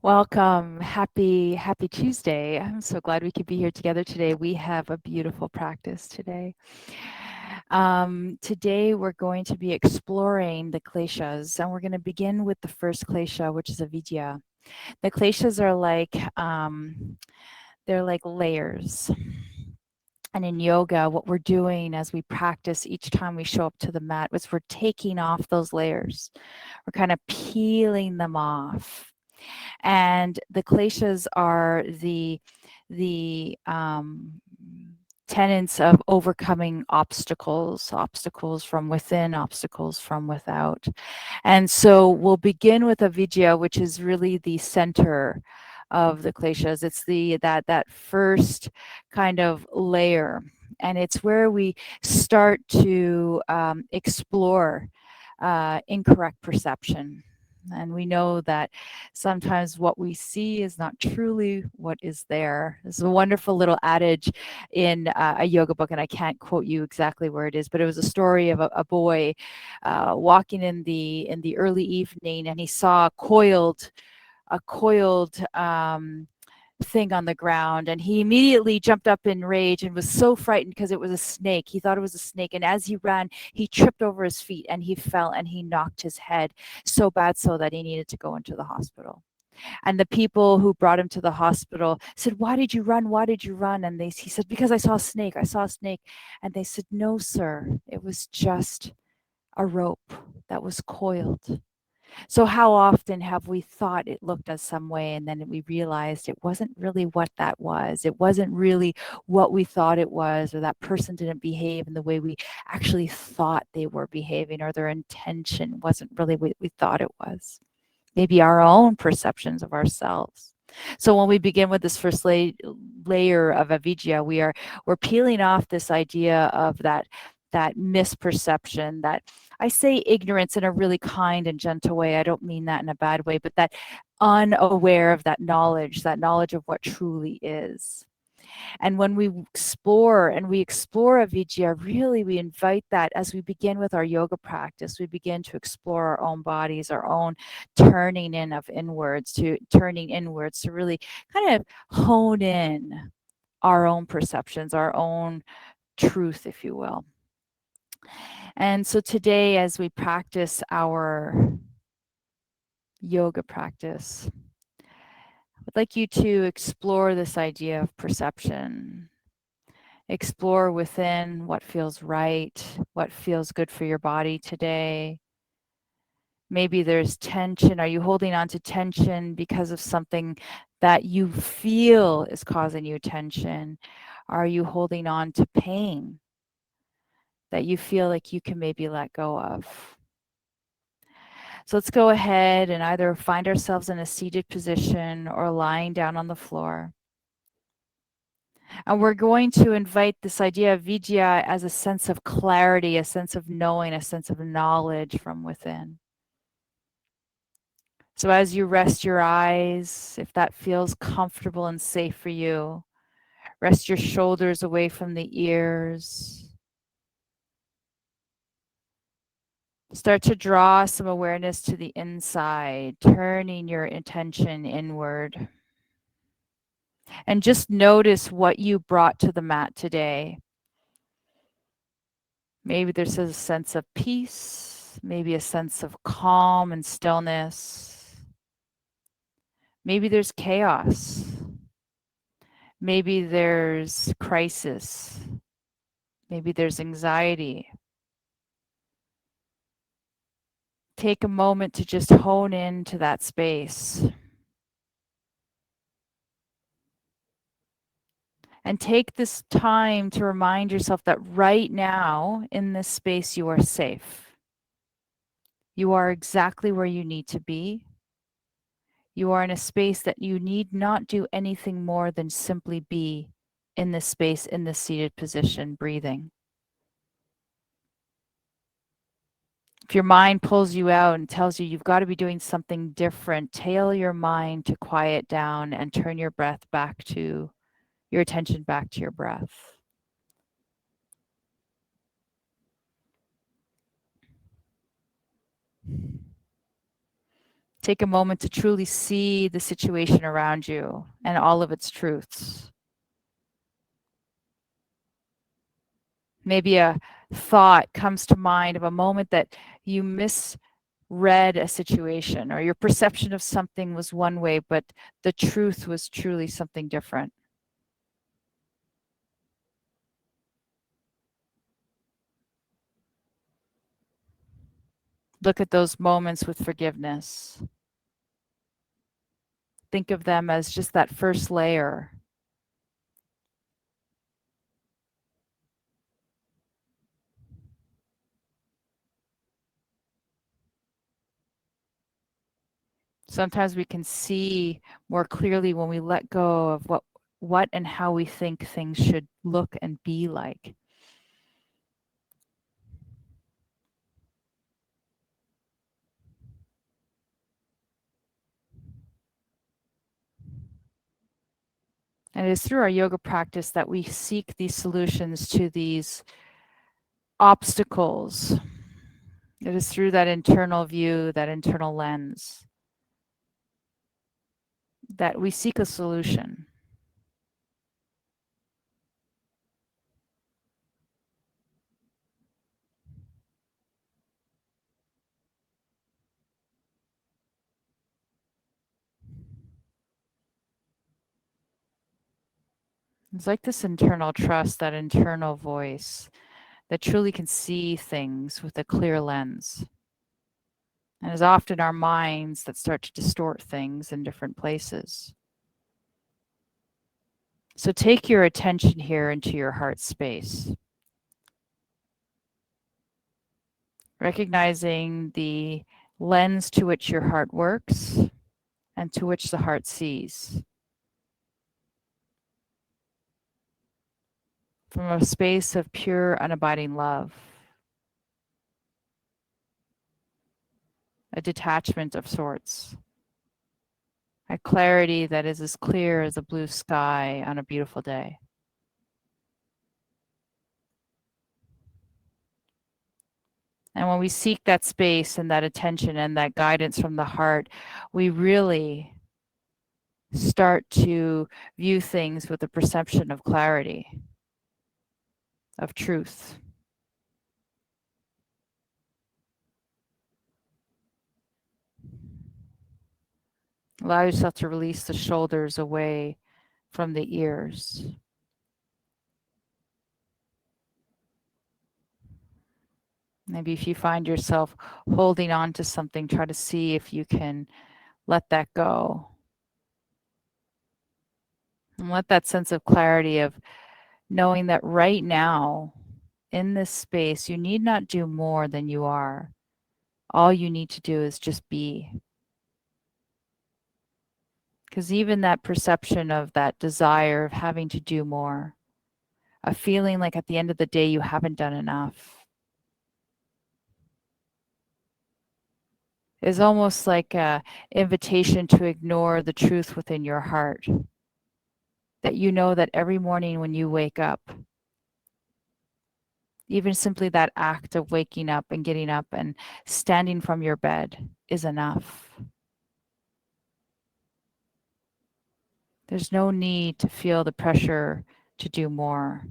Welcome. Happy Tuesday. I'm so glad we could be here together today. We have a beautiful practice today. Today we're going to be exploring the kleshas, and we're going to begin with the first klesha, which is avidya. The kleshas are they're like layers. And in yoga, what we're doing as we practice each time we show up to the mat is we're taking off those layers. We're kind of peeling them off. And the kleshas are the tenets of overcoming obstacles from within, obstacles from without. And so we'll begin with avidya, which is really the center of the kleshas. It's that first kind of layer, and it's where we start to explore incorrect perception. And we know that sometimes what we see is not truly what is there. There's a wonderful little adage in a yoga book, and I can't quote you exactly where it is, but it was a story of a boy walking in the early evening, and he saw a coiled thing on the ground, and he immediately jumped up in rage and was so frightened because it was a snake. He thought it was a snake, and as he ran, he tripped over his feet and he fell and he knocked his head so bad so that he needed to go into the hospital. And the people who brought him to the hospital said, "Why did you run? Why did you run?" And he said, "Because I saw a snake. I saw a snake." And they said, "No, sir, it was just a rope that was coiled." So how often have we thought it looked as some way, and then we realized it wasn't really what that was. It wasn't really what we thought it was, or that person didn't behave in the way we actually thought they were behaving, or their intention wasn't really what we thought it was. Maybe our own perceptions of ourselves. So when we begin with this first layer of avidya, we're peeling off this idea of that misperception, that I say ignorance in a really kind and gentle way. I don't mean that in a bad way, but that unaware of that knowledge of what truly is. And when we explore avidya, really we invite that as we begin with our yoga practice, we begin to explore our own bodies, our own turning inwards to really kind of hone in our own perceptions, our own truth, if you will. And so today, as we practice our yoga practice, I'd like you to explore this idea of perception. Explore within what feels right, what feels good for your body today. Maybe there's tension. Are you holding on to tension because of something that you feel is causing you tension? Are you holding on to pain that you feel like you can maybe let go of? So let's go ahead and either find ourselves in a seated position or lying down on the floor. And we're going to invite this idea of vidya as a sense of clarity, a sense of knowing, a sense of knowledge from within. So as you rest your eyes, if that feels comfortable and safe for you, rest your shoulders away from the ears. Start to draw some awareness to the inside, turning your attention inward. And just notice what you brought to the mat today. Maybe there's a sense of peace, maybe a sense of calm and stillness. Maybe there's chaos. Maybe there's crisis. Maybe there's anxiety. Take a moment to just hone into that space. And take this time to remind yourself that right now in this space you are safe. You are exactly where you need to be. You are in a space that you need not do anything more than simply be in this space, in this seated position, breathing. If your mind pulls you out and tells you you've got to be doing something different, tell your mind to quiet down and turn your attention back to your breath. Take a moment to truly see the situation around you and all of its truths. Maybe a thought comes to mind of a moment that you misread a situation, or your perception of something was one way, but the truth was truly something different. Look at those moments with forgiveness. Think of them as just that first layer. Sometimes we can see more clearly when we let go of what and how we think things should look and be like. And it is through our yoga practice that we seek these solutions to these obstacles. It is through that internal view, that internal lens, that we seek a solution. It's like this internal trust, that internal voice that truly can see things with a clear lens. And it's often our minds that start to distort things in different places. So take your attention here into your heart space, recognizing the lens to which your heart works and to which the heart sees. From a space of pure, unabiding love, a detachment of sorts, a clarity that is as clear as a blue sky on a beautiful day. And when we seek that space and that attention and that guidance from the heart, we really start to view things with a perception of clarity, of truth. Allow yourself to release the shoulders away from the ears. Maybe if you find yourself holding on to something, try to see if you can let that go. And let that sense of clarity of knowing that right now, in this space, you need not do more than you are. All you need to do is just be. Because even that perception of that desire of having to do more, a feeling like at the end of the day you haven't done enough, is almost like an invitation to ignore the truth within your heart. That you know that every morning when you wake up, even simply that act of waking up and getting up and standing from your bed is enough. There's no need to feel the pressure to do more.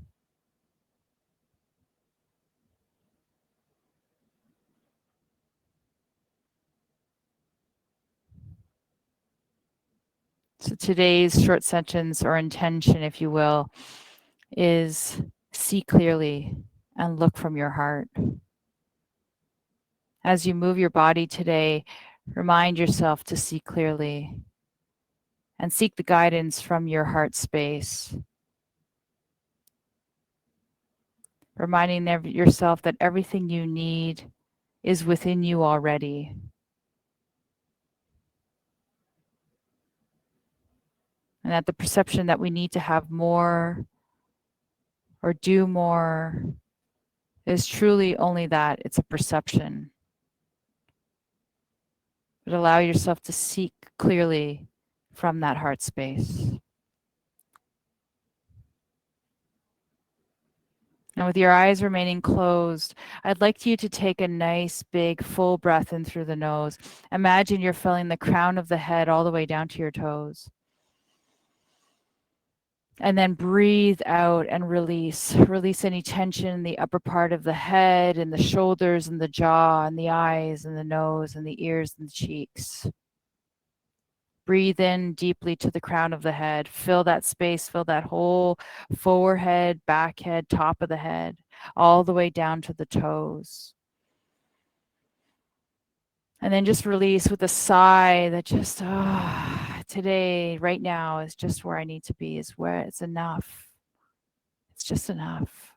So today's short sentence or intention, if you will, is see clearly and look from your heart. As you move your body today, remind yourself to see clearly and seek the guidance from your heart space. Reminding yourself that everything you need is within you already. And that the perception that we need to have more or do more is truly only that, it's a perception. But allow yourself to seek clearly from that heart space. And with your eyes remaining closed, I'd like you to take a nice, big, full breath in through the nose. Imagine you're filling the crown of the head all the way down to your toes. And then breathe out and release. Release any tension in the upper part of the head and the shoulders and the jaw and the eyes and the nose and the ears and the cheeks. Breathe in deeply to the crown of the head. Fill that space, fill that whole forehead, back head, top of the head, all the way down to the toes. And then just release with a sigh that just, today, right now, is just where I need to be, is where it's enough. It's just enough.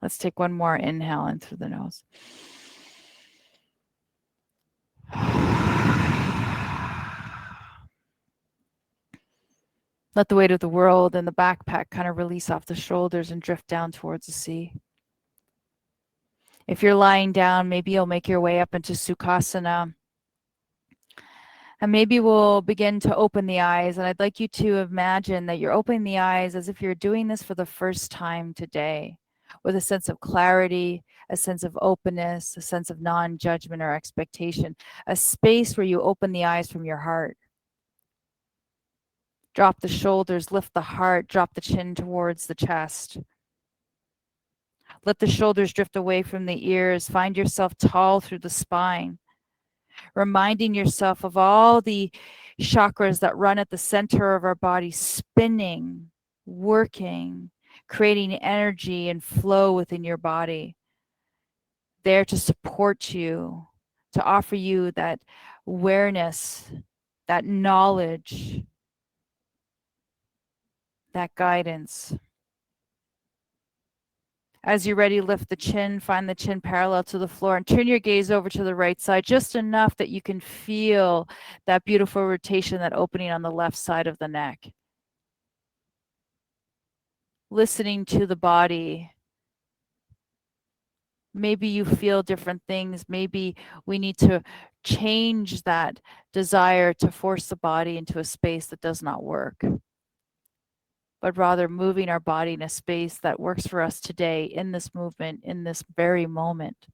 Let's take one more inhale in through the nose. Let the weight of the world and the backpack kind of release off the shoulders and drift down towards the sea. If you're lying down, maybe you'll make your way up into Sukhasana. And maybe we'll begin to open the eyes. And I'd like you to imagine that you're opening the eyes as if you're doing this for the first time today, with a sense of clarity, a sense of openness, a sense of non-judgment or expectation, a space where you open the eyes from your heart. Drop the shoulders, lift the heart, drop the chin towards the chest. Let the shoulders drift away from the ears. Find yourself tall through the spine, reminding yourself of all the chakras that run at the center of our body, spinning, working, creating energy and flow within your body, there to support you, to offer you that awareness, that knowledge, that guidance. As you're ready, lift the chin, find the chin parallel to the floor, and turn your gaze over to the right side, just enough that you can feel that beautiful rotation, that opening on the left side of the neck. Listening to the body. Maybe you feel different things. Maybe we need to change that desire to force the body into a space that does not work, but rather moving our body in a space that works for us today, in this movement, in this very moment.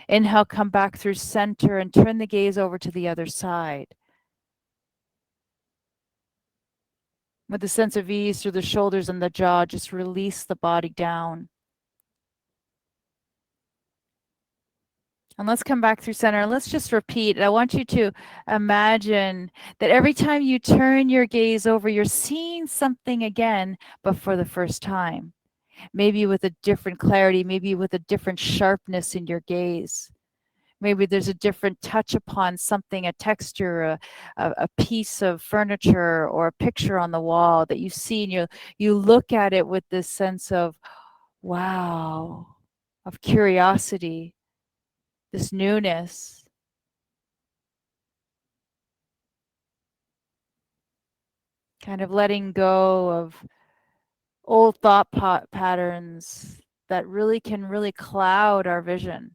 Inhale, come back through center and turn the gaze over to the other side. With a sense of ease through the shoulders and the jaw, just release the body down. And let's come back through center. Let's just repeat. I want you to imagine that every time you turn your gaze over, you're seeing something again, but for the first time. Maybe with a different clarity, maybe with a different sharpness in your gaze. Maybe there's a different touch upon something, a texture, a piece of furniture, or a picture on the wall that you see, and you look at it with this sense of, wow, of curiosity, this newness. Kind of letting go of old thought patterns that really can cloud our vision.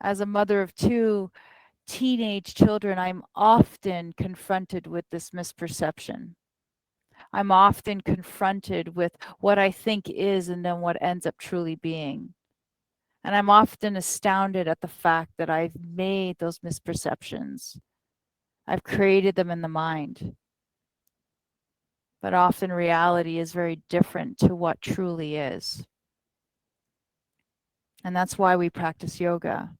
As a mother of two teenage children, I'm often confronted with this misperception. I'm often confronted with what I think is and then what ends up truly being. And I'm often astounded at the fact that I've made those misperceptions. I've created them in the mind. But often reality is very different to what truly is. And that's why we practice yoga.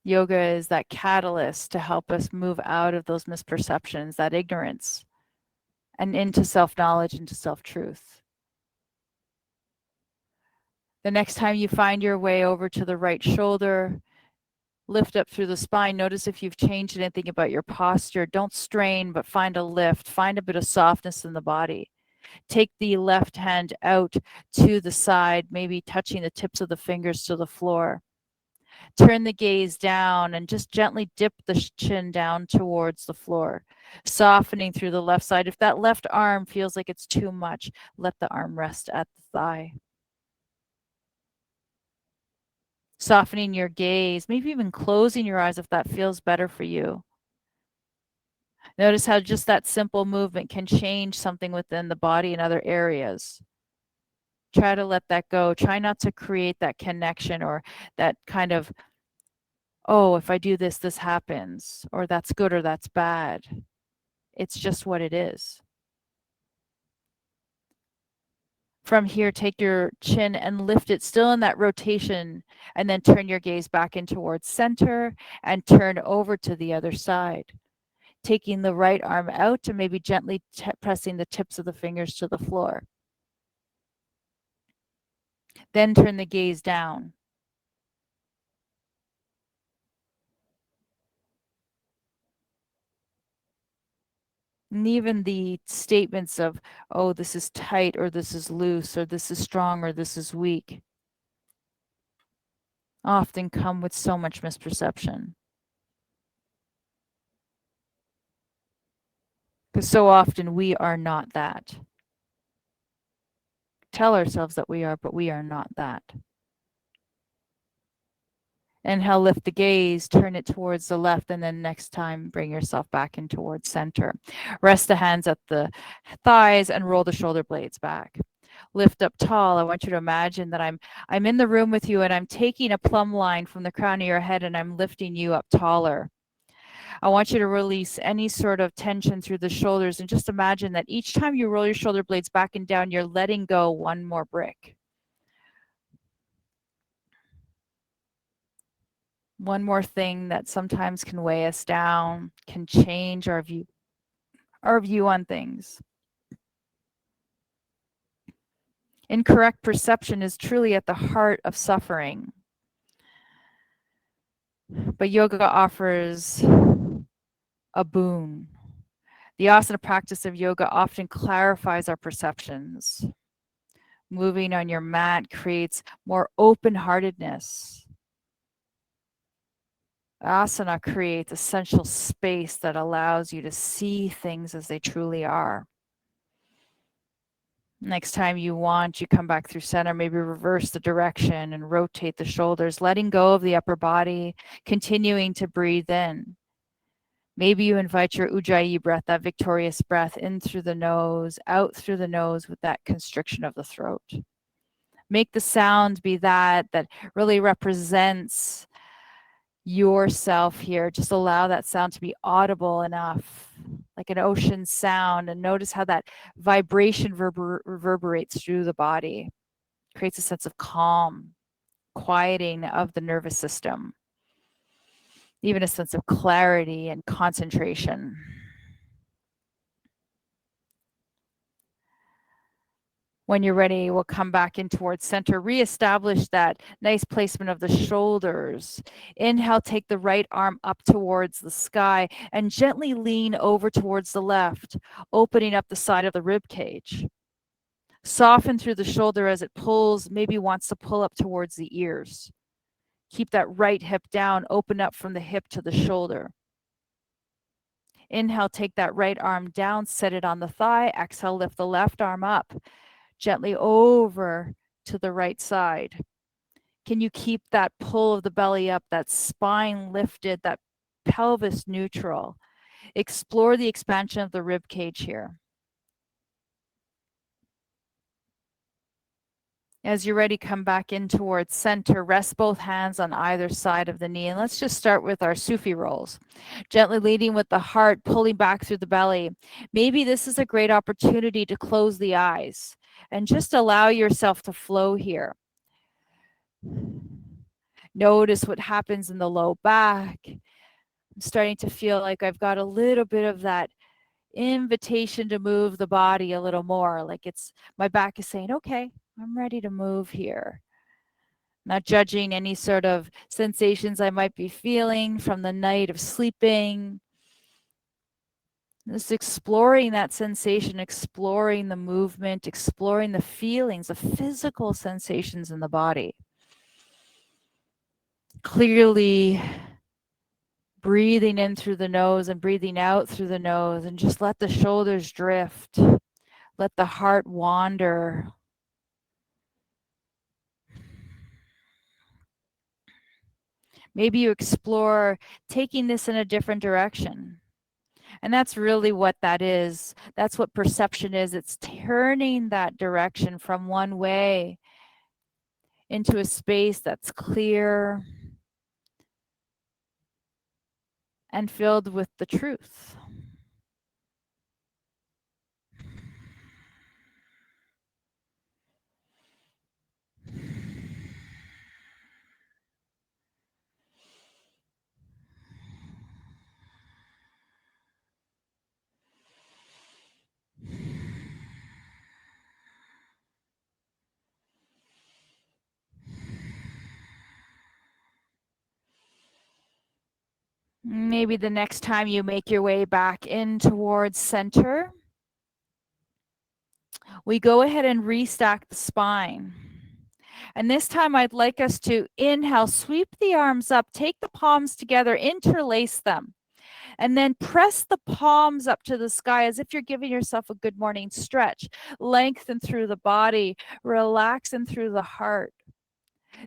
Yoga is that catalyst to help us move out of those misperceptions, that ignorance, and into self-knowledge, into self-truth. The next time you find your way over to the right shoulder, lift up through the spine. Notice if you've changed anything about your posture. Don't strain, but find a lift. Find a bit of softness in the body. Take the left hand out to the side, maybe touching the tips of the fingers to the floor. Turn the gaze down and just gently dip the chin down towards the floor, softening through the left side. If that left arm feels like it's too much, let the arm rest at the thigh. Softening your gaze, maybe even closing your eyes if that feels better for you. Notice how just that simple movement can change something within the body in other areas. Try to let that go. Try not to create that connection or that kind of, oh, if I do this, this happens, or that's good or that's bad. It's just what it is. From here, take your chin and lift it still in that rotation, and then turn your gaze back in towards center and turn over to the other side. Taking the right arm out and maybe gently pressing the tips of the fingers to the floor. Then turn the gaze down. And even the statements of, oh, this is tight, or this is loose, or this is strong, or this is weak, often come with so much misperception. Because so often we are not that. Tell ourselves that we are, but we are not that. Inhale, lift the gaze, turn it towards the left, and then next time, bring yourself back in towards center. Rest the hands at the thighs and roll the shoulder blades back. Lift up tall. I want you to imagine that I'm in the room with you and I'm taking a plumb line from the crown of your head and I'm lifting you up taller. I want you to release any sort of tension through the shoulders and just imagine that each time you roll your shoulder blades back and down, you're letting go one more brick. One more thing that sometimes can weigh us down, can change our view on things. Incorrect perception is truly at the heart of suffering. But yoga offers a boon. The asana practice of yoga often clarifies our perceptions. Moving on your mat creates more open-heartedness. Asana creates essential space that allows you to see things as they truly are. Next time you want, you come back through center, maybe reverse the direction and rotate the shoulders, letting go of the upper body, continuing to breathe in. Maybe you invite your Ujjayi breath, that victorious breath, in through the nose, out through the nose with that constriction of the throat. Make the sound be that really represents yourself here. Just allow that sound to be audible enough, like an ocean sound, and notice how that vibration reverberates through the body, creates a sense of calm, quieting of the nervous system, even a sense of clarity and concentration. When you're ready, we'll come back in towards center. Reestablish that nice placement of the shoulders. Inhale, take the right arm up towards the sky and gently lean over towards the left, opening up the side of the rib cage. Soften through the shoulder as it pulls, maybe wants to pull up towards the ears. Keep that right hip down, open up from the hip to the shoulder. Inhale, take that right arm down, set it on the thigh. Exhale, lift the left arm up. Gently over to the right side. Can you keep that pull of the belly up, that spine lifted, that pelvis neutral? Explore the expansion of the rib cage here. As you're ready, come back in towards center. Rest both hands on either side of the knee. And let's just start with our Sufi rolls. Gently leading with the heart, pulling back through the belly. Maybe this is a great opportunity to close the eyes and just allow yourself to flow here. Notice what happens in the low back. I'm starting to feel like I've got a little bit of that invitation to move the body a little more. Like it's my back is saying, okay, I'm ready to move here. Not judging any sort of sensations I might be feeling from the night of sleeping. Just exploring that sensation, exploring the movement, exploring the feelings, the physical sensations in the body. Clearly breathing in through the nose and breathing out through the nose, and just let the shoulders drift. Let the heart wander. Maybe you explore taking this in a different direction. And that's really what that is. That's what perception is. It's turning that direction from one way into a space that's clear and filled with the truth. Maybe the next time you make your way back in towards center, we go ahead and restack the spine. And this time I'd like us to inhale, sweep the arms up, take the palms together, interlace them, and then press the palms up to the sky as if you're giving yourself a good morning stretch. Lengthen through the body, relax in through the heart.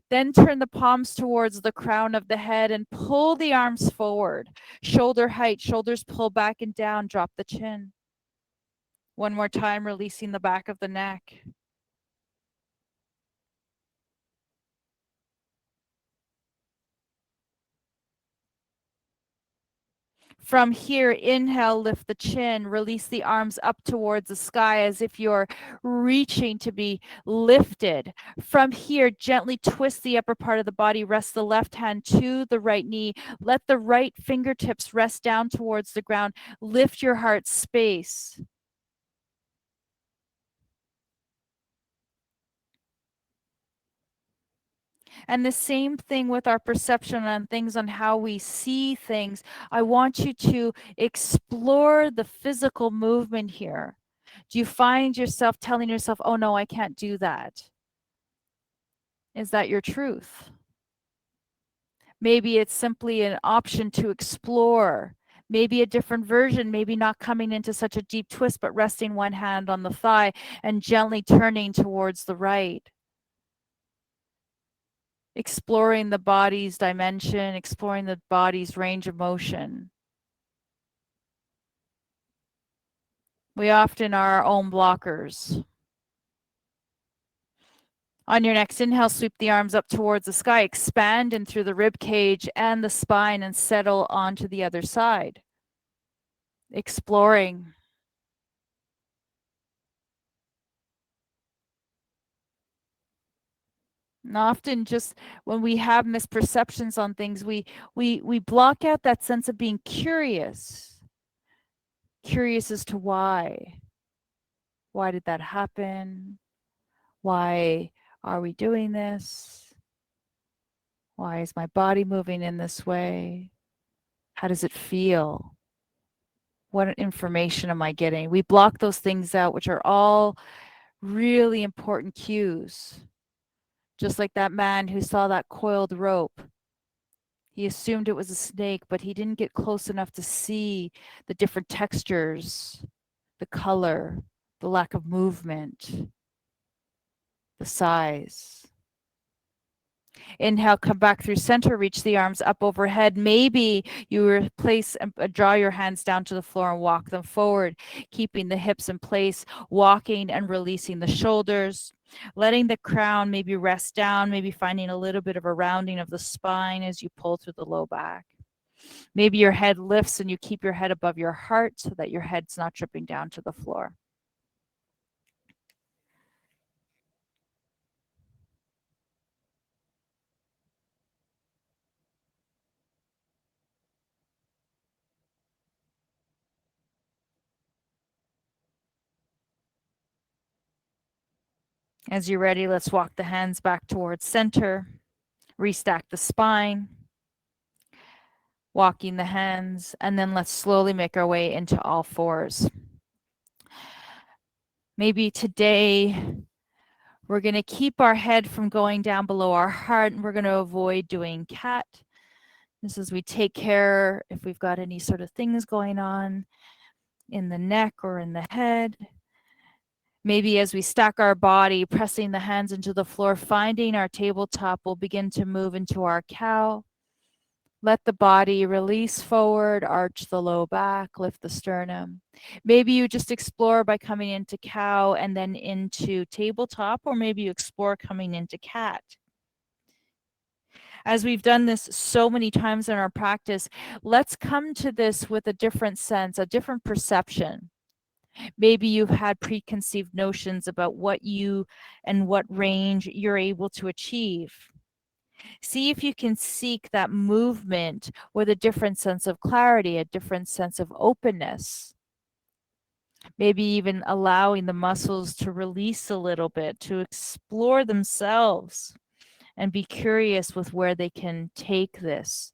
Then turn the palms towards the crown of the head and pull the arms forward. Shoulder height, shoulders pull back and down, drop the chin. One more time, releasing the back of the neck. From here, inhale, lift the chin, release the arms up towards the sky as if you're reaching to be lifted. From here, gently twist the upper part of the body, rest the left hand to the right knee. Let the right fingertips rest down towards the ground. Lift your heart space. And the same thing with our perception on things, on how we see things. I want you to explore the physical movement here. Do you find yourself telling yourself, oh no, I can't do that? Is that your truth? Maybe it's simply an option to explore. Maybe a different version, maybe not coming into such a deep twist, but resting one hand on the thigh and gently turning towards the right. Exploring the body's dimension, exploring the body's range of motion. We often are our own blockers. On your next inhale, sweep the arms up towards the sky, expand in through the rib cage and the spine and settle onto the other side. Exploring. And often just when we have misperceptions on things, we block out that sense of being curious. Curious as to why. Why did that happen? Why are we doing this? Why is my body moving in this way? How does it feel? What information am I getting? We block those things out, which are all really important cues. Just like that man who saw that coiled rope. He assumed it was a snake, but he didn't get close enough to see the different textures, the color, the lack of movement, the size. Inhale, come back through center, reach the arms up overhead. Maybe you replace and draw your hands down to the floor and walk them forward, keeping the hips in place, walking and releasing the shoulders, letting the crown maybe rest down, maybe finding a little bit of a rounding of the spine as you pull through the low back. Maybe your head lifts and you keep your head above your heart so that your head's not dripping down to the floor. As you're ready, let's walk the hands back towards center, restack the spine, walking the hands, and then let's slowly make our way into all fours. Maybe today, We're going to keep our head from going down below our heart, and we're going to avoid doing cat. This is we take care if we've got any sort of things going on in the neck or in the head. Maybe as we stack our body, pressing the hands into the floor, finding our tabletop, we'll begin to move into our cow. Let the body release forward, arch the low back, lift the sternum. Maybe you just explore by coming into cow and then into tabletop, or maybe you explore coming into cat. As we've done this so many times in our practice, let's come to this with a different sense, a different perception. Maybe you've had preconceived notions about what you and what range you're able to achieve. See if you can seek that movement with a different sense of clarity, a different sense of openness. Maybe even allowing the muscles to release a little bit, to explore themselves and be curious with where they can take this.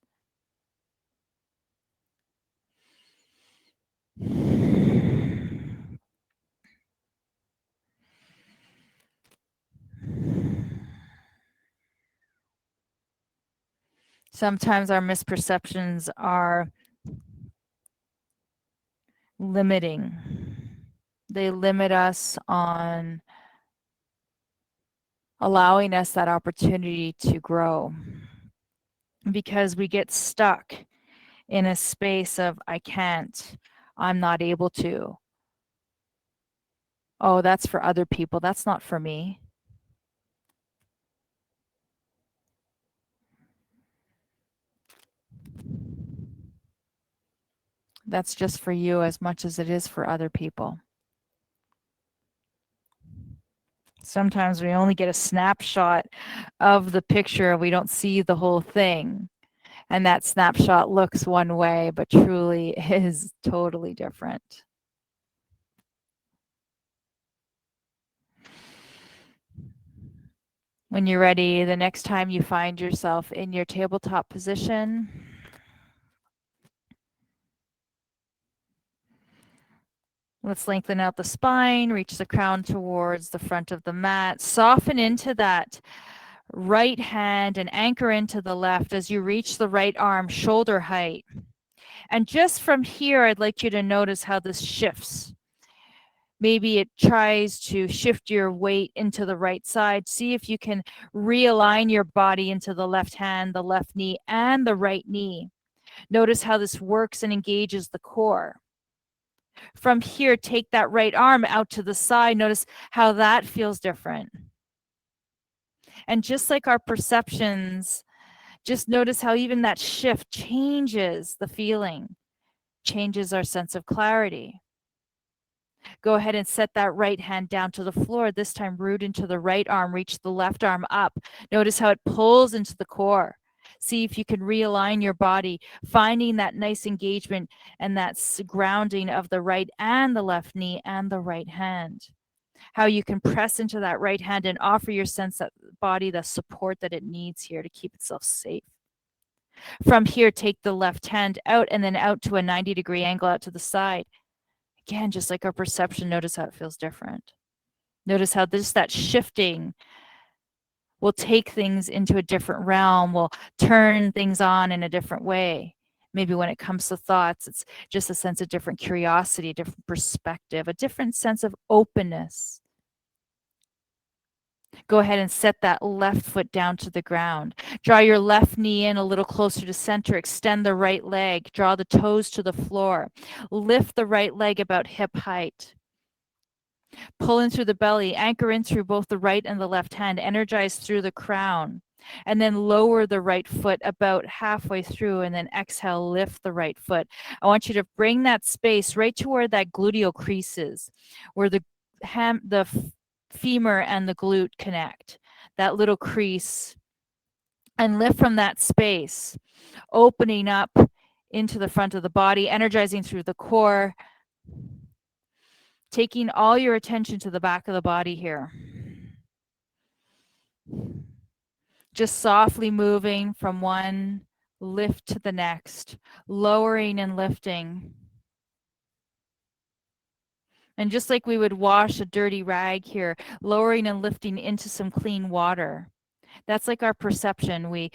Sometimes our misperceptions are limiting. They limit us on allowing us that opportunity to grow because we get stuck in a space of, I can't, I'm not able to. Oh, that's for other people. That's not for me. That's just for you as much as it is for other people. Sometimes we only get a snapshot of the picture. We don't see the whole thing. And that snapshot looks one way, but truly is totally different. When you're ready, the next time you find yourself in your tabletop position, let's lengthen out the spine, reach the crown towards the front of the mat, soften into that right hand and anchor into the left as you reach the right arm shoulder height. And just from here, I'd like you to notice how this shifts. Maybe it tries to shift your weight into the right side. See if you can realign your body into the left hand, the left knee, and the right knee. Notice how this works and engages the core. From here, take that right arm out to the side. Notice how that feels different. And just like our perceptions, just notice how even that shift changes the feeling, changes our sense of clarity. Go ahead and set that right hand down to the floor. This time, root into the right arm, reach the left arm up. Notice how it pulls into the core. See if you can realign your body, finding that nice engagement and that grounding of the right and the left knee and the right hand. How you can press into that right hand and offer your body the support that it needs here to keep itself safe. From here, take the left hand out and then out to a 90-degree angle out to the side. Again, just like our perception, notice how it feels different. Notice how that shifting will take things into a different realm, will turn things on in a different way. Maybe when it comes to thoughts, it's just a sense of different curiosity, a different perspective, a different sense of openness. Go ahead and set that left foot down to the ground. Draw your left knee in a little closer to center. Extend the right leg. Draw the toes to the floor. Lift the right leg about hip height. Pull in through the belly. Anchor in through both the right and the left hand. Energize through the crown. And then lower the right foot about halfway through, and then exhale, lift the right foot. I want you to bring that space right to where that gluteal crease is, where the femur and the glute connect, that little crease, and lift from that space, opening up into the front of the body, energizing through the core, taking all your attention to the back of the body here. Just softly moving from one lift to the next, lowering and lifting. And just like we would wash a dirty rag here, lowering and lifting into some clean water. That's like our perception. We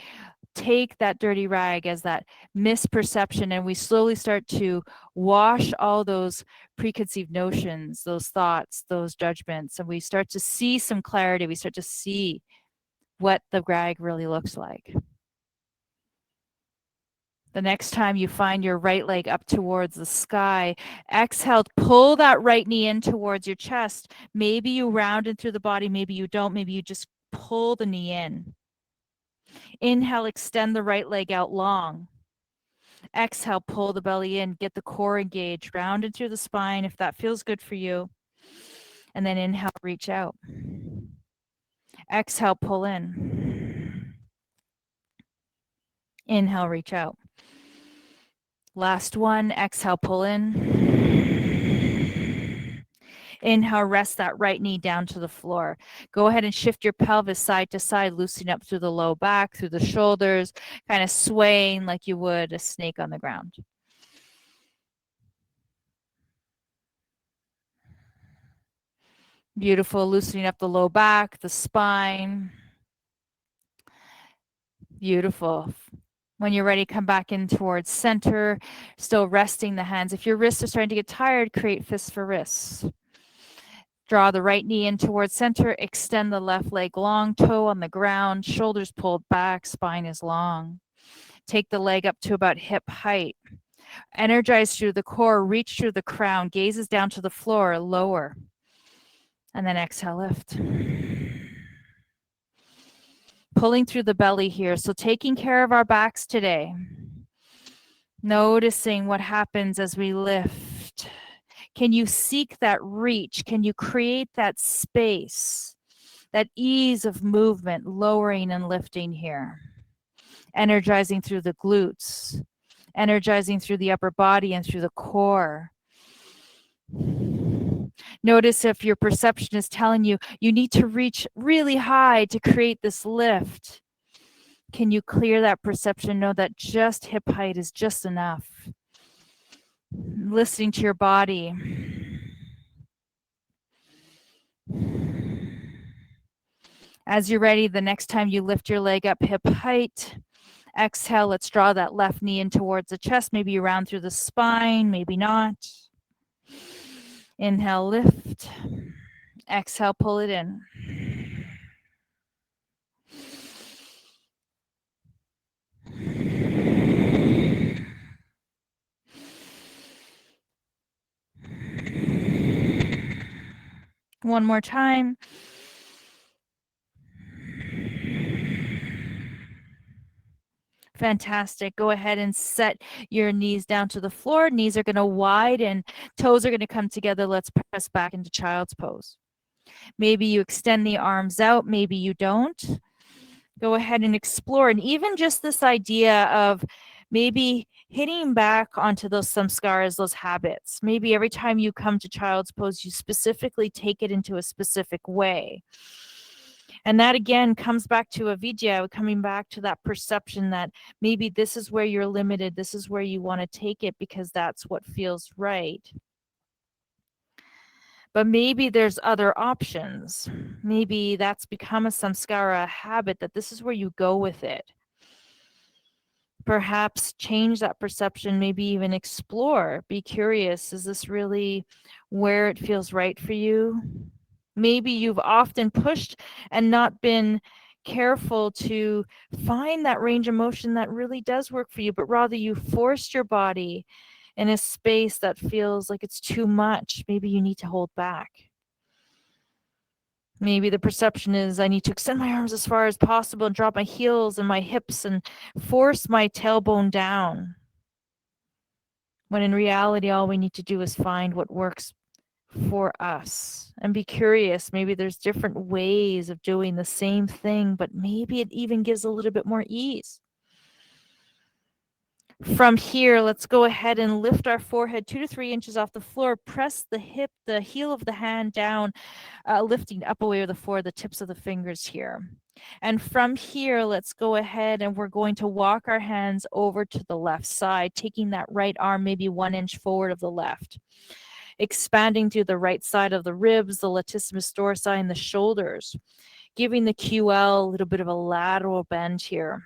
take that dirty rag as that misperception and we slowly start to wash all those preconceived notions, those thoughts, those judgments, and we start to see some clarity. We start to see what the rag really looks like. The next time you find your right leg up towards the sky, exhale, pull that right knee in towards your chest. Maybe you round in through the body, maybe you don't, maybe you just pull the knee in. Inhale, extend the right leg out long. Exhale, pull the belly in, get the core engaged, round in through the spine if that feels good for you. And then inhale, reach out. Exhale, pull in. Inhale, reach out. Last one, exhale, pull in. Inhale, rest that right knee down to the floor. Go ahead and shift your pelvis side to side, loosening up through the low back, through the shoulders, kind of swaying like you would a snake on the ground. Beautiful, loosening up the low back, the spine. Beautiful. When you're ready, come back in towards center, still resting the hands. If your wrists are starting to get tired, create fists for wrists. Draw the right knee in towards center, extend the left leg long, toe on the ground, shoulders pulled back, spine is long. Take the leg up to about hip height. Energize through the core, reach through the crown, gazes down to the floor, lower. And then exhale, lift. Pulling through the belly here. So taking care of our backs today. Noticing what happens as we lift. Can you seek that reach? Can you create that space, that ease of movement, lowering and lifting here? Energizing through the glutes, energizing through the upper body and through the core. Notice if your perception is telling you you need to reach really high to create this lift. Can you clear that perception? Know that just hip height is just enough. Listening to your body. As you're ready, the next time you lift your leg up hip height, exhale, let's draw that left knee in towards the chest. Maybe you round through the spine, maybe not. Inhale, lift. Exhale, pull it in. One more time. Fantastic. Go ahead and set your knees down to the floor. Knees are going to widen. Toes are going to come together. Let's press back into child's pose. Maybe you extend the arms out. Maybe you don't. Go ahead and explore. And even just this idea of maybe hitting back onto those samskaras, those habits. Maybe every time you come to child's pose, you specifically take it into a specific way. And that again comes back to avidya, coming back to that perception that maybe this is where you're limited, this is where you want to take it because that's what feels right. But maybe there's other options. Maybe that's become a samskara, a habit, that this is where you go with it. Perhaps change that perception, maybe even explore, be curious. Is this really where it feels right for you? Maybe you've often pushed and not been careful to find that range of motion that really does work for you, but rather you forced your body in a space that feels like it's too much. Maybe you need to hold back. Maybe the perception is I need to extend my arms as far as possible and drop my heels and my hips and force my tailbone down. When in reality, all we need to do is find what works for us and be curious. Maybe there's different ways of doing the same thing, but maybe it even gives a little bit more ease. From here, let's go ahead and lift our forehead 2 to 3 inches off the floor. Press the hip, the heel of the hand down, lifting up away with the floor, the tips of the fingers here. And from here, let's go ahead and we're going to walk our hands over to the left side, taking that right arm maybe 1 inch forward of the left. expanding through the right side of the ribs, the latissimus dorsi, and the shoulders, giving the QL a little bit of a lateral bend here.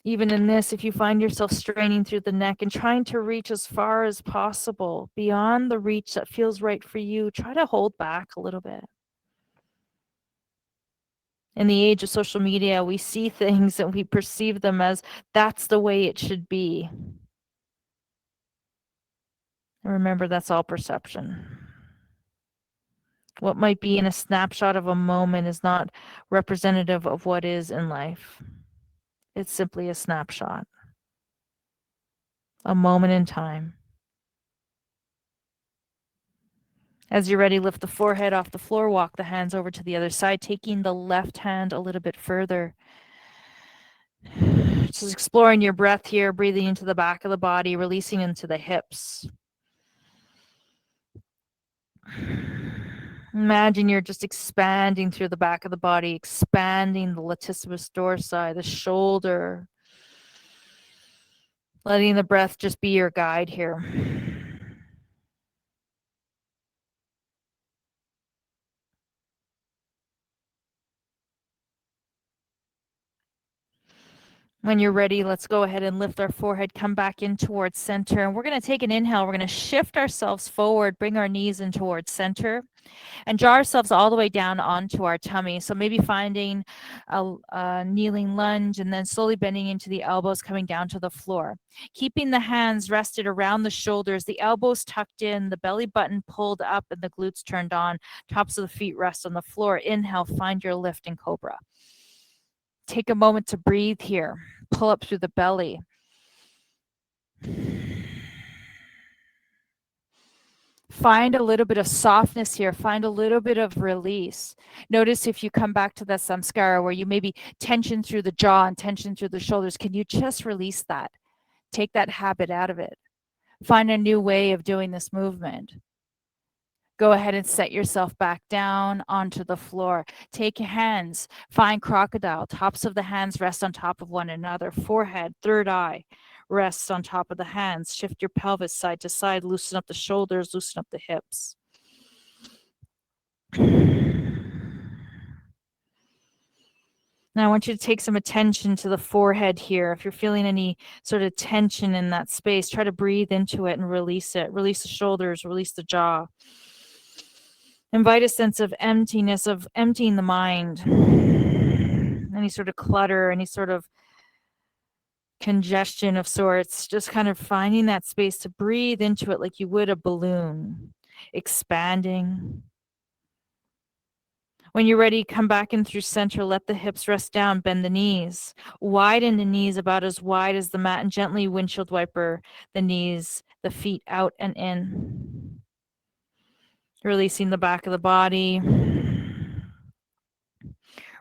Even in this, if you find yourself straining through the neck and trying to reach as far as possible beyond the reach that feels right for you, try to hold back a little bit. In the age of social media, we see things and we perceive them as that's the way it should be. And remember, that's all perception. What might be in a snapshot of a moment is not representative of what is in life. It's simply a snapshot, a moment in time. As you're ready, lift the forehead off the floor, walk the hands over to the other side, taking the left hand a little bit further. Just exploring your breath here, breathing into the back of the body, releasing into the hips. Imagine you're just expanding through the back of the body, expanding the latissimus dorsi, the shoulder. Letting the breath just be your guide here. When you're ready, let's go ahead and lift our forehead, come back in towards center. And we're going to take an inhale. We're going to shift ourselves forward, bring our knees in towards center, and draw ourselves all the way down onto our tummy. So maybe finding a kneeling lunge and then slowly bending into the elbows, coming down to the floor. Keeping the hands rested around the shoulders, the elbows tucked in, the belly button pulled up, and the glutes turned on. Tops of the feet rest on the floor. Inhale, find your lift in Cobra. Take a moment to breathe here. Pull up through the belly. Find a little bit of softness here. Find a little bit of release. Notice if you come back to that samskara where you maybe tension through the jaw and tension through the shoulders, can you just release that? Take that habit out of it. Find a new way of doing this movement. Go ahead and set yourself back down onto the floor. Take your hands, find crocodile. Tops of the hands rest on top of one another. Forehead, third eye rests on top of the hands. Shift your pelvis side to side. Loosen up the shoulders, loosen up the hips. Now I want you to take some attention to the forehead here. If you're feeling any sort of tension in that space, try to breathe into it and release it. Release the shoulders, release the jaw. Invite a sense of emptiness, of emptying the mind. Any sort of clutter, any sort of congestion of sorts. Just kind of finding that space to breathe into it like you would a balloon, expanding. When you're ready, come back in through center. Let the hips rest down. Bend the knees. Widen the knees about as wide as the mat and gently windshield wiper the knees, the feet out and in. Releasing the back of the body.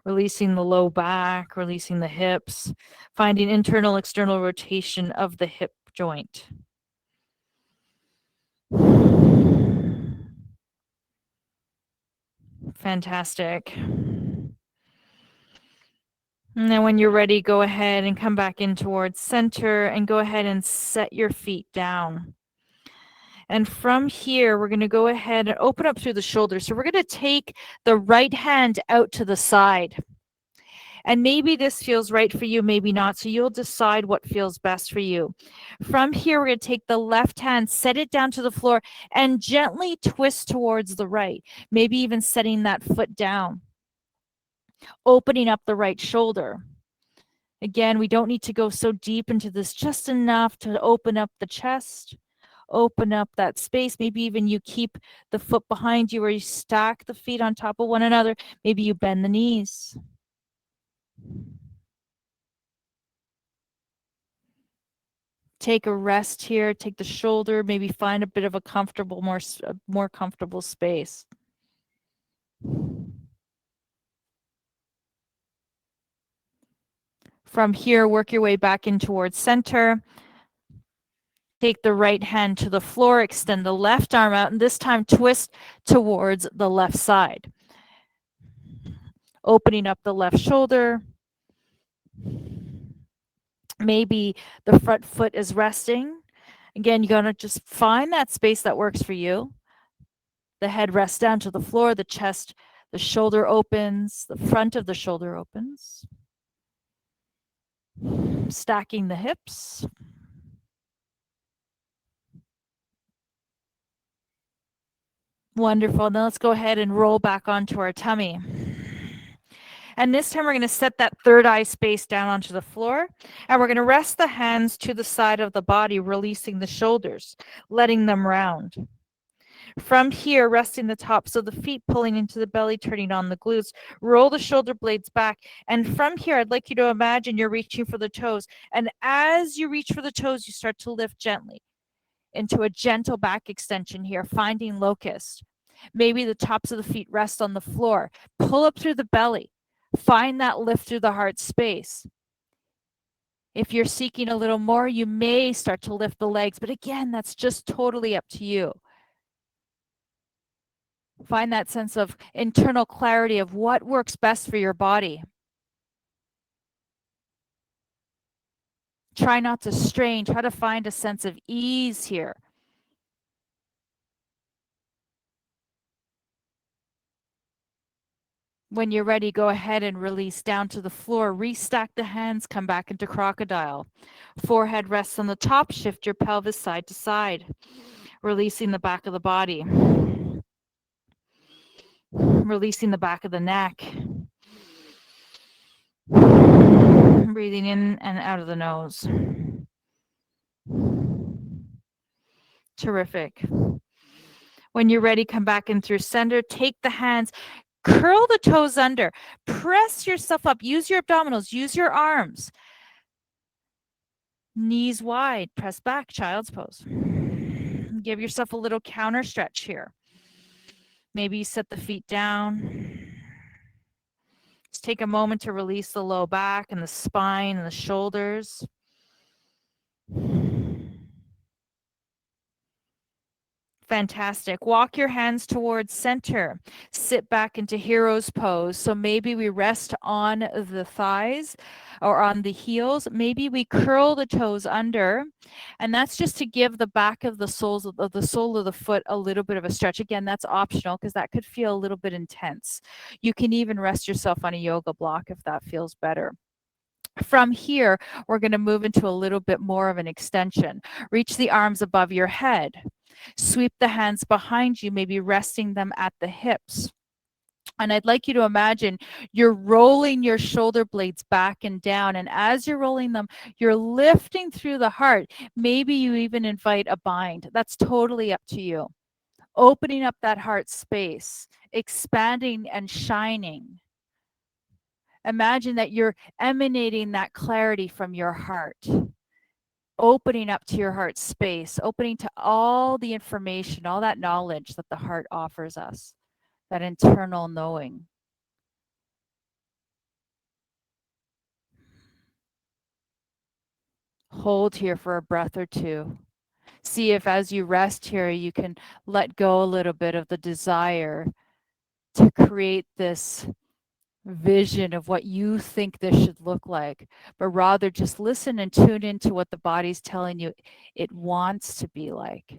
Releasing the low back, releasing the hips. Finding internal, external rotation of the hip joint. Fantastic. And then when you're ready, go ahead and come back in towards center and go ahead and set your feet down. And from here, we're going to go ahead and open up through the shoulders. So we're going to take the right hand out to the side. And maybe this feels right for you, maybe not. So you'll decide what feels best for you. From here, we're going to take the left hand, set it down to the floor, and gently twist towards the right. Maybe even setting that foot down. Opening up the right shoulder. Again, we don't need to go so deep into this, just enough to open up the chest, open up that space. Maybe even you keep the foot behind you or you stack the feet on top of one another. Maybe you bend the knees. Take a rest here, take the shoulder, maybe find a bit of a comfortable, more comfortable space. From here, work your way back in towards center. Take the right hand to the floor, extend the left arm out, and this time twist towards the left side. Opening up the left shoulder. Maybe the front foot is resting Again, you're going to just find that space that works for you. The head rests down to the floor, the chest, the shoulder opens, the front of the shoulder opens. Stacking the hips. Wonderful. Now let's go ahead and roll back onto our tummy. And this time we're going to set that third eye space down onto the floor. And we're going to rest the hands to the side of the body, releasing the shoulders, letting them round. From here, resting the top, so the feet pulling into the belly, turning on the glutes. Roll the shoulder blades back. And from here, I'd like you to imagine you're reaching for the toes. And as you reach for the toes, you start to lift gently into a gentle back extension here, finding locust. Maybe the tops of the feet rest on the floor. Pull up through the belly. Find that lift through the heart space. If you're seeking a little more, you may start to lift the legs. But again, that's just totally up to you. Find that sense of internal clarity of what works best for your body. Try not to strain. Try to find a sense of ease here. When you're ready, go ahead and release down to the floor. Restack the hands, come back into crocodile. Forehead rests on the top, shift your pelvis side to side, releasing the back of the body. Releasing the back of the neck. Breathing in and out of the nose. Terrific. When you're ready, come back in through center. Take the hands, curl the toes under, press yourself up, use your abdominals, use your arms. Knees wide, press back, child's pose. Give yourself a little counter stretch here. Maybe you set the feet down. Just take a moment to release the low back and the spine and the shoulders. Fantastic. Walk your hands towards center. Sit back into hero's pose. So maybe we rest on the thighs or on the heels. Maybe we curl the toes under. And that's just to give the back of the sole of the foot a little bit of a stretch. Again, that's optional because that could feel a little bit intense. You can even rest yourself on a yoga block if that feels better. From here, we're going to move into a little bit more of an extension. Reach the arms above your head. Sweep the hands behind you, maybe resting them at the hips. And I'd like you to imagine you're rolling your shoulder blades back and down. And as you're rolling them, you're lifting through the heart. Maybe you even invite a bind. That's totally up to you. Opening up that heart space, expanding and shining. Imagine that you're emanating that clarity from your heart. Opening up to your heart space, opening to all the information, all that knowledge that the heart offers us, that internal knowing. Hold here for a breath or two. See if as you rest here, you can let go a little bit of the desire to create this vision of what you think this should look like, but rather just listen and tune into what the body's telling you it wants to be like.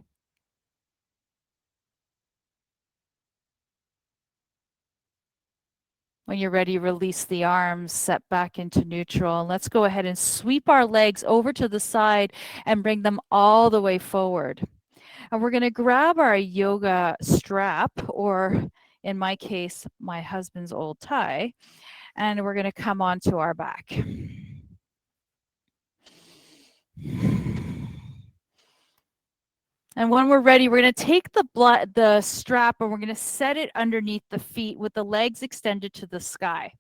When you're ready, release the arms, set back into neutral. And let's go ahead and sweep our legs over to the side and bring them all the way forward. And we're going to grab our yoga strap, or in my case, my husband's old tie, and we're going to come onto our back. And when we're ready, we're going to take the strap and we're going to set it underneath the feet with the legs extended to the sky.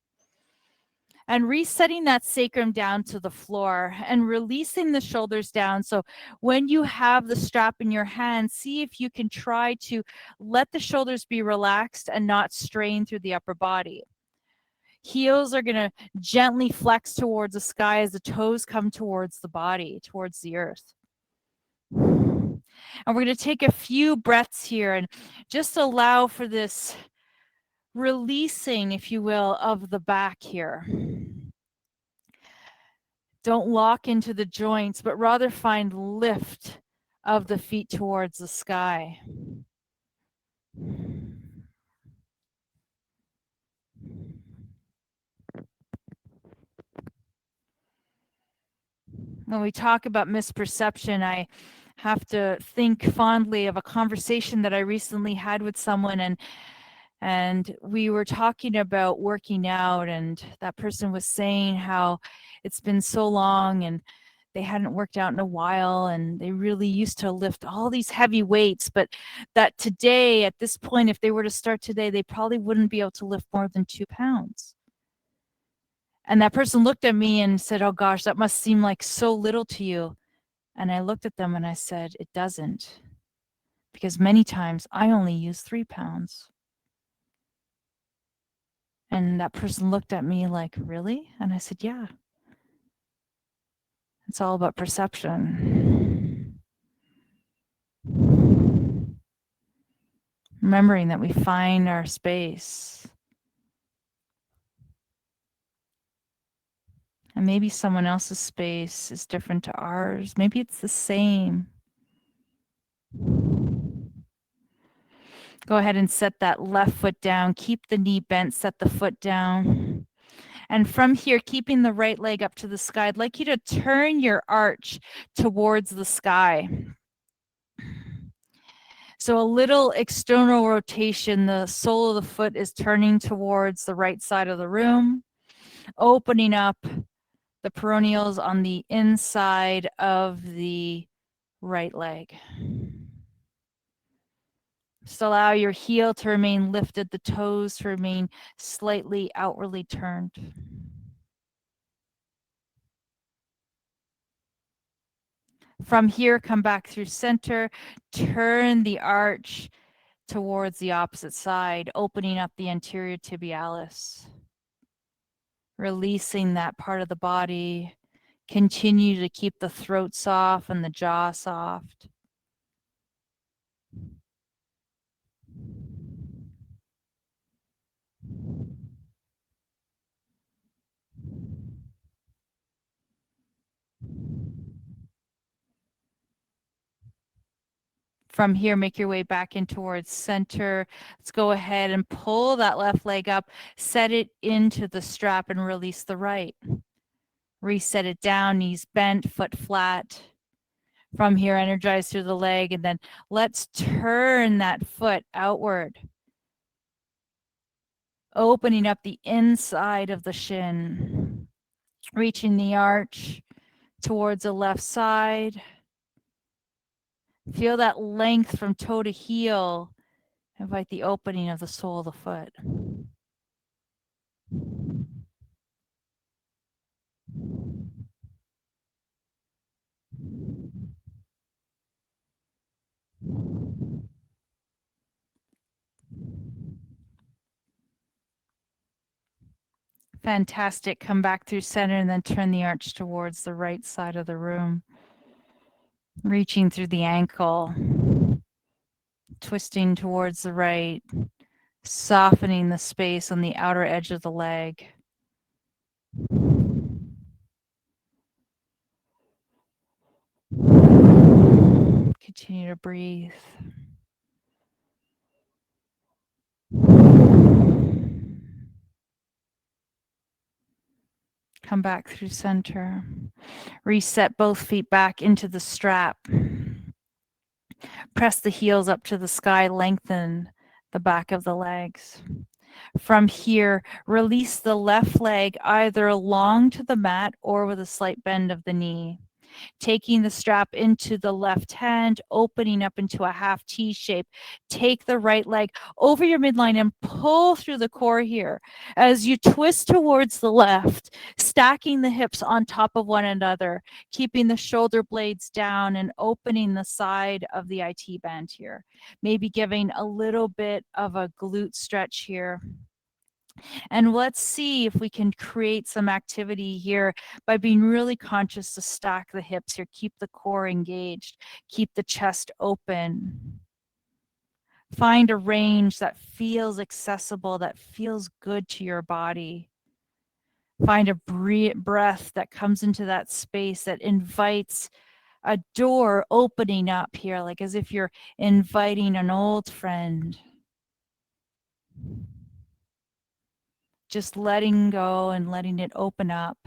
And resetting that sacrum down to the floor and releasing the shoulders down. So when you have the strap in your hand, see if you can try to let the shoulders be relaxed and not strain through the upper body. Heels are going to gently flex towards the sky as the toes come towards the body, towards the earth. And we're going to take a few breaths here and just allow for this releasing, if you will, of the back here. Don't lock into the joints, but rather find lift of the feet towards the sky. When we talk about misperception, I have to think fondly of a conversation that I recently had with someone, and we were talking about working out, and that person was saying how it's been so long and they hadn't worked out in a while, and they really used to lift all these heavy weights, but that today, at this point, if they were to start today, they probably wouldn't be able to lift more than 2 pounds. And that person looked at me and said, "Oh gosh, that must seem like so little to you." And I looked at them and I said, "It doesn't, because many times I only use 3 pounds." And that person looked at me like, "Really?" And I said, "Yeah, it's all about perception." Remembering that we find our space. And maybe someone else's space is different to ours. Maybe it's the same. Go ahead and set that left foot down. Keep the knee bent, set the foot down. And from here, keeping the right leg up to the sky, I'd like you to turn your arch towards the sky. So a little external rotation, the sole of the foot is turning towards the right side of the room, opening up the peroneals on the inside of the right leg. Just allow your heel to remain lifted, the toes to remain slightly outwardly turned. From here, come back through center, turn the arch towards the opposite side, opening up the anterior tibialis. Releasing that part of the body. Continue to keep the throat soft and the jaw soft. From here, make your way back in towards center. Let's go ahead and pull that left leg up, set it into the strap and release the right. Reset it down, knees bent, foot flat. From here, energize through the leg, and then let's turn that foot outward, opening up the inside of the shin, reaching the arch towards the left side. Feel that length from toe to heel. Invite the opening of the sole of the foot. Fantastic. Come back through center and then turn the arch towards the right side of the room. Reaching through the ankle, twisting towards the right, softening the space on the outer edge of the leg. Continue to breathe. Come back through center. Reset both feet back into the strap. Press the heels up to the sky, lengthen the back of the legs. From here, release the left leg either long to the mat or with a slight bend of the knee. Taking the strap into the left hand, opening up into a half T shape. Take the right leg over your midline and pull through the core here. As you twist towards the left, stacking the hips on top of one another, keeping the shoulder blades down and opening the side of the IT band here. Maybe giving a little bit of a glute stretch here. And let's see if we can create some activity here by being really conscious to stack the hips here. Keep the core engaged. Keep the chest open. Find a range that feels accessible, that feels good to your body. Find a breath that comes into that space that invites a door opening up here, like as if you're inviting an old friend. Just letting go and letting it open up.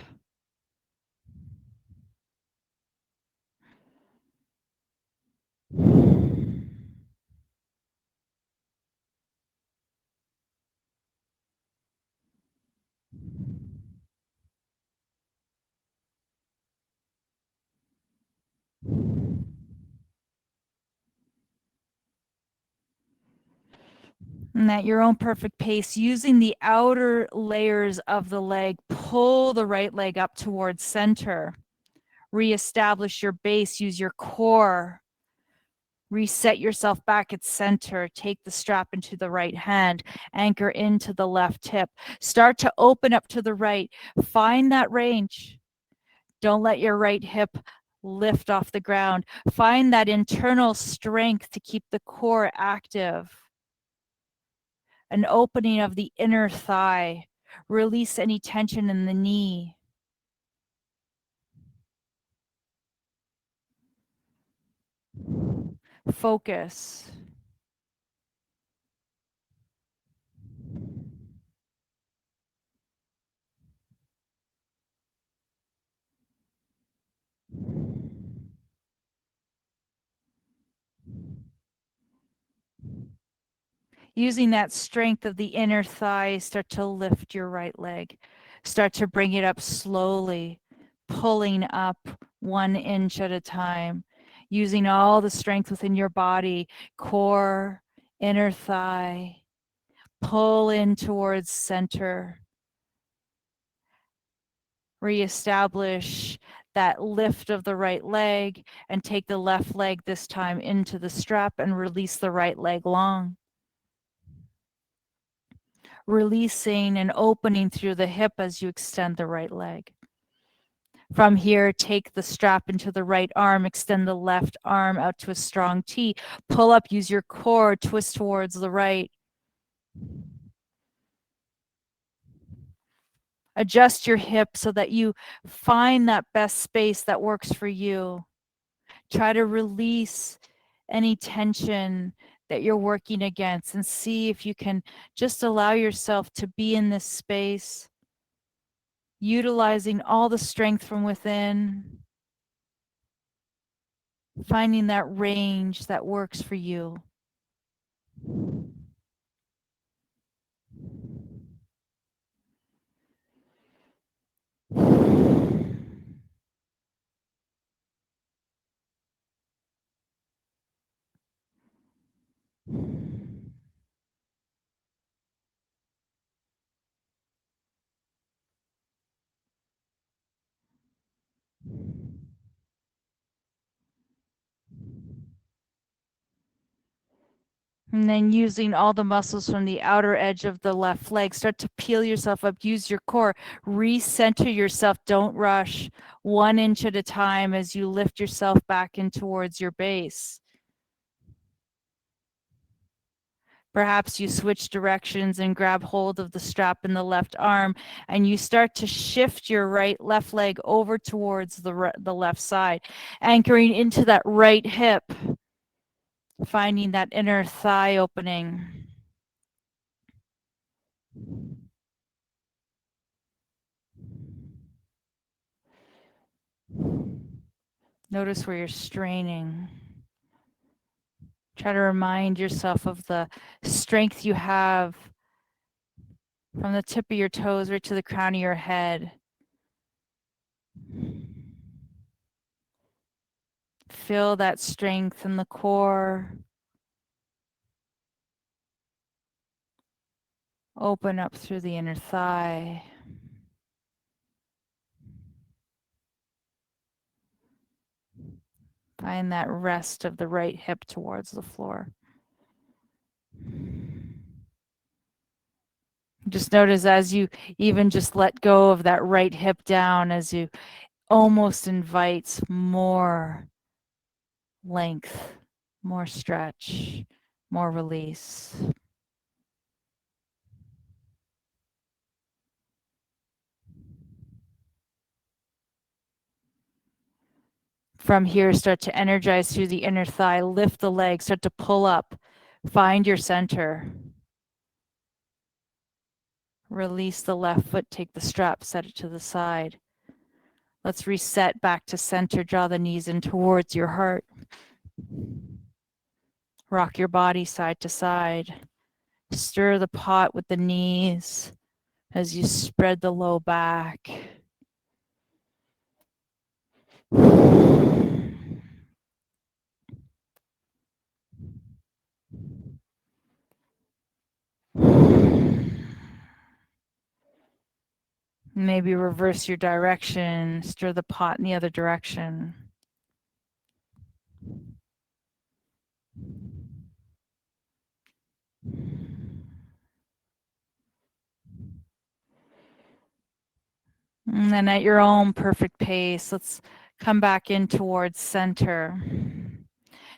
And at your own perfect pace, using the outer layers of the leg, pull the right leg up towards center. Reestablish your base, use your core. Reset yourself back at center. Take the strap into the right hand. Anchor into the left hip. Start to open up to the right. Find that range. Don't let your right hip lift off the ground. Find that internal strength to keep the core active. An opening of the inner thigh. Release any tension in the knee. Focus. Using that strength of the inner thigh, start to lift your right leg. Start to bring it up slowly, pulling up 1 inch at a time, using all the strength within your body, core, inner thigh. Pull in towards center. Reestablish that lift of the right leg and take the left leg this time into the strap and release the right leg long. Releasing and opening through the hip as you extend the right leg. From here, take the strap into the right arm, extend the left arm out to a strong T, pull up, use your core, twist towards the right. Adjust your hip so that you find that best space that works for you. Try to release any tension that you're working against and see if you can just allow yourself to be in this space, utilizing all the strength from within, finding that range that works for you. And then using all the muscles from the outer edge of the left leg, start to peel yourself up, use your core, recenter yourself, don't rush, 1 inch at a time as you lift yourself back in towards your base. Perhaps you switch directions and grab hold of the strap in the left arm, and you start to shift your left leg over towards the left side, anchoring into that right hip, finding that inner thigh opening. Notice where you're straining. Try to remind yourself of the strength you have from the tip of your toes right to the crown of your head. Feel that strength in the core. Open up through the inner thigh. Find that rest of the right hip towards the floor. Just notice as you even just let go of that right hip down, as you almost invites more length, more stretch, more release. From here, start to energize through the inner thigh, lift the leg, start to pull up, find your center. Release the left foot, take the strap, set it to the side. Let's reset back to center, draw the knees in towards your heart. Rock your body side to side. Stir the pot with the knees as you spread the low back. Maybe reverse your direction, stir the pot in the other direction. And then at your own perfect pace, let's come back in towards center.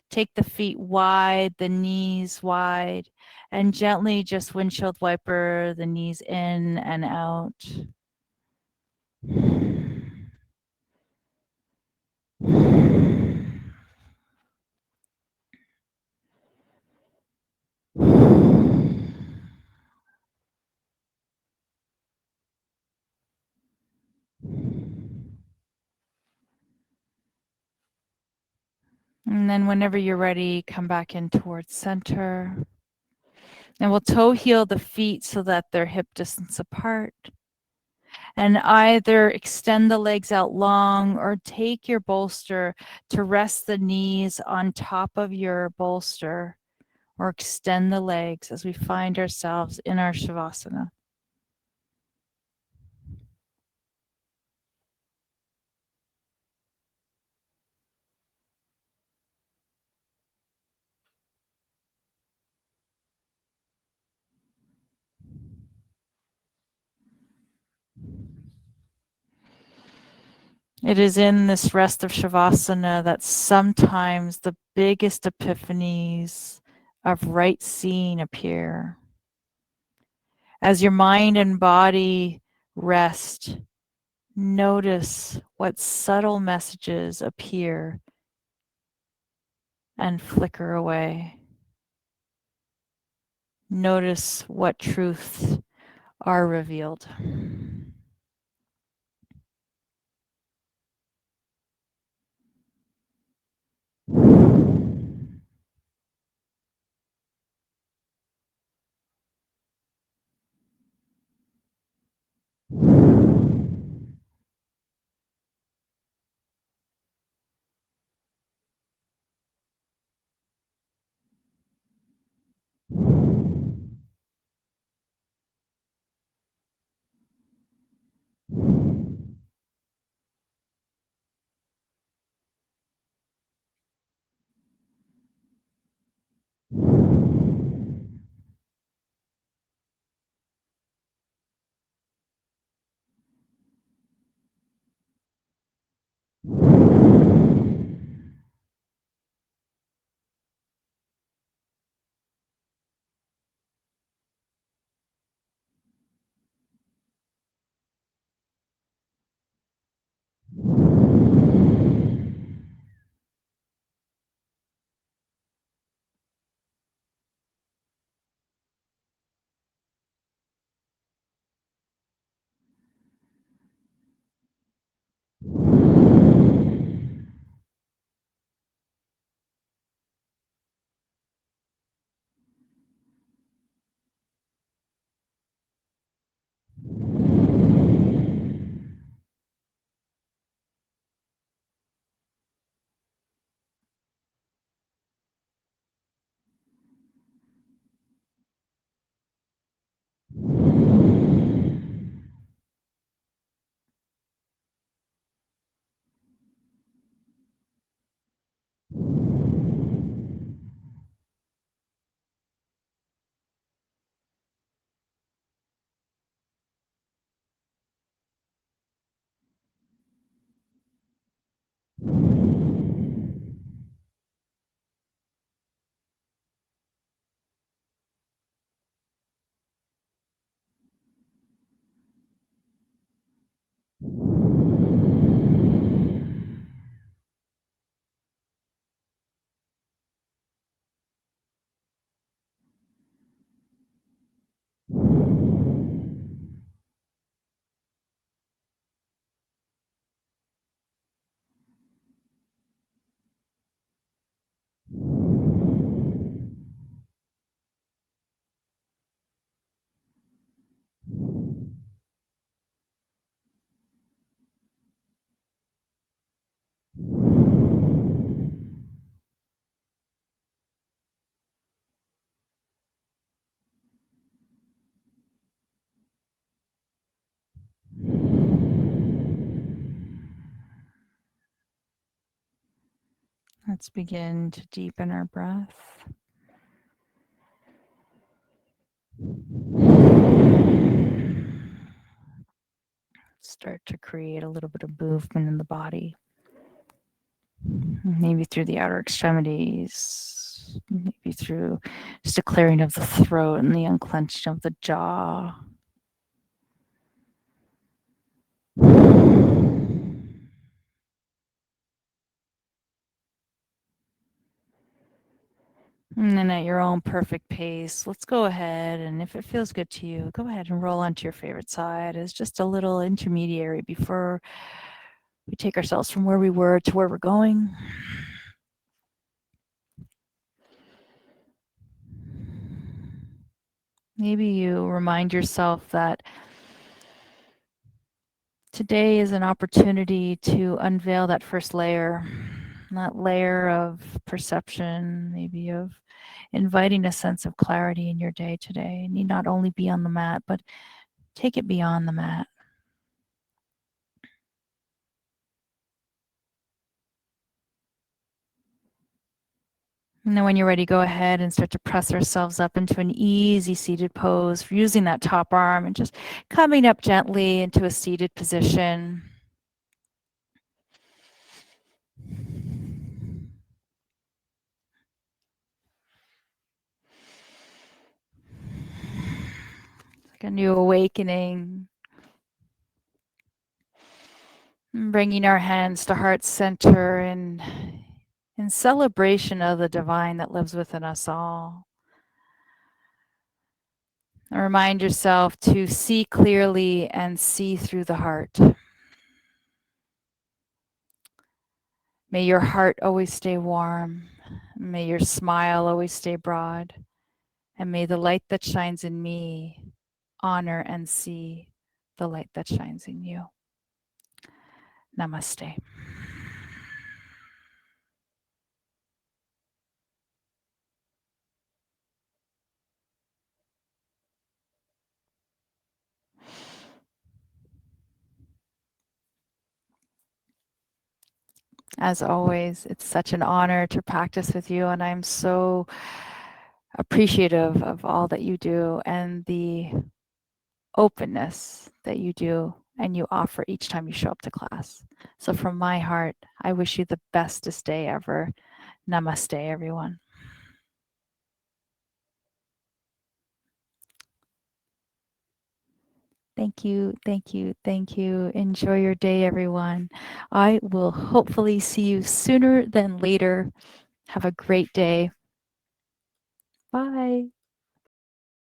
Take the feet wide, the knees wide, and gently just windshield wiper the knees in and out. And then whenever you're ready, come back in towards center. And we'll toe heel the feet so that they're hip distance apart. And either extend the legs out long or take your bolster to rest the knees on top of your bolster, or extend the legs as we find ourselves in our Shavasana. It is in this rest of Shavasana that sometimes the biggest epiphanies of right seeing appear. As your mind and body rest, notice what subtle messages appear and flicker away. Notice what truths are revealed. Let's begin to deepen our breath. Start to create a little bit of movement in the body. Maybe through the outer extremities, maybe through just a clearing of the throat and the unclenching of the jaw. And then at your own perfect pace, let's go ahead and if it feels good to you, go ahead and roll onto your favorite side as just a little intermediary before we take ourselves from where we were to where we're going. Maybe you remind yourself that today is an opportunity to unveil that first layer, that layer of perception, maybe of inviting a sense of clarity in your day today. It need not only be on the mat, but take it beyond the mat. And then when you're ready, go ahead and start to press ourselves up into an easy seated pose, using that top arm and just coming up gently into a seated position. Like a new awakening. And bringing our hands to heart center in celebration of the divine that lives within us all. And remind yourself to see clearly and see through the heart. May your heart always stay warm. May your smile always stay broad. And may the light that shines in me honor and see the light that shines in you. Namaste. As always, it's such an honor to practice with you, and I'm so appreciative of all that you do and the openness that you do and you offer each time you show up to class. So from my heart, I wish you the bestest day ever. Namaste, everyone. Thank you, thank you, thank you. Enjoy your day, everyone. I will hopefully see you sooner than later. Have a great day. Bye.